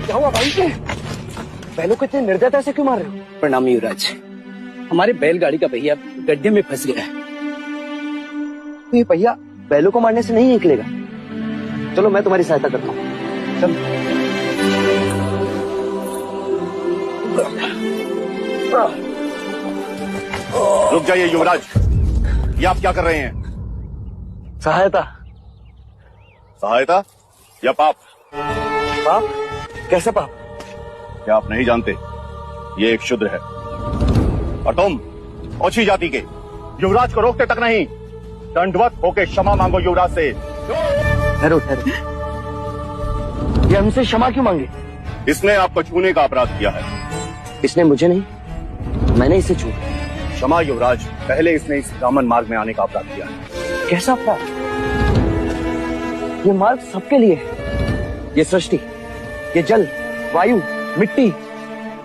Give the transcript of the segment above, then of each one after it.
क्या हुआ भाई? बैलों को इतने निर्दयता से क्यों मार रहे हो? प्रणाम युवराज, हमारे बैलगाड़ी का पहिया गड्ढे में फंस गया है। तो ये पहिया बैलों को मारने से नहीं निकलेगा। चलो मैं तुम्हारी सहायता करता हूँ। चलो। रुक जाइए युवराज, ये आप क्या कर रहे हैं? सहायता। सहायता या पाप? पाप? कैसे पाप? क्या आप नहीं जानते ये एक शूद्र है और तुम ओछी जाति के युवराज को रोकते तक नहीं, दंडवत होके क्षमा मांगो युवराज से। ठहरो ठहरो, ये हमसे क्षमा क्यों मांगे? इसने आपको छूने का अपराध किया है। इसने मुझे नहीं, मैंने इसे छूया। क्षमा युवराज, पहले इसने इस ब्राह्मण मार्ग में आने का अपराध किया है। कैसा अपराध? ये मार्ग सबके लिए है। ये सृष्टि, ये जल, वायु, मिट्टी,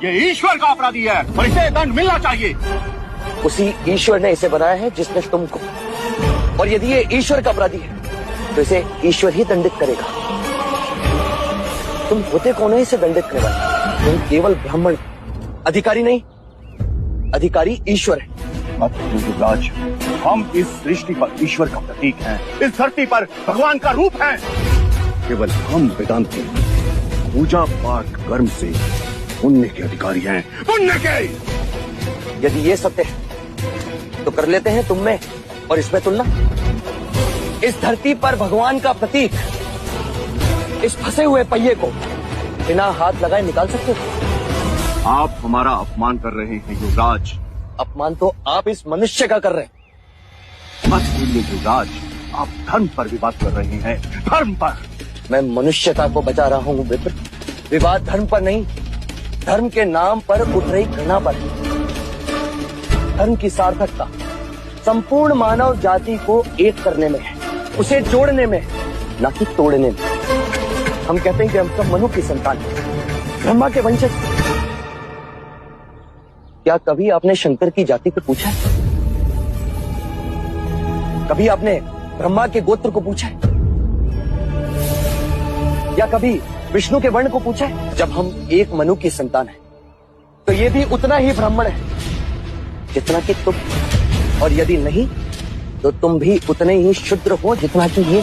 ये ईश्वर का अपराधी है और इसे दंड मिलना चाहिए। उसी ईश्वर ने इसे बनाया है जिसने तुमको, और यदि ये ईश्वर का अपराधी है तो इसे ईश्वर ही दंडित करेगा। तुम होते कौन है इसे दंडित करने वाले? तुम केवल ब्राह्मण, अधिकारी नहीं। अधिकारी ईश्वर है। मत युवराज, हम इस सृष्टि पर ईश्वर का प्रतीक हैं, इस धरती पर भगवान का रूप है। केवल हम वेदांती पूजा पाठ कर्म से पुण्य के अधिकारी हैं, पुण्य के। यदि ये सत्य है तो कर लेते हैं तुम में और इसमें तुलना। इस धरती पर भगवान का प्रतीक इस फंसे हुए पहिए को बिना हाथ लगाए निकाल सकते हो? आप हमारा अपमान कर रहे हैं युवराज। अपमान तो आप इस मनुष्य का कर रहे हैं। मत भूलिए युवराज, आप धर्म पर विवाद कर रहे हैं, धर्म पर। मैं मनुष्यता को बचा रहा हूँ विप्र। विवाद धर्म पर नहीं, धर्म के नाम पर उठ रही घृणा पर। धर्म की सार्थकता संपूर्ण मानव जाति को एक करने में है, उसे जोड़ने में, न कि तोड़ने में। हम कहते हैं कि हम सब मनु की संतान हैं, ब्रह्मा के वंशज। क्या कभी आपने शंकर की जाति को पूछा है? कभी आपने ब्रह्मा के गोत्र को पूछा है? या कभी विष्णु के वर्ण को पूछा है? जब हम एक मनु की संतान हैं, तो ये भी उतना ही ब्राह्मण है जितना कि तुम, और यदि नहीं तो तुम भी उतने ही शूद्र हो जितना कि ये।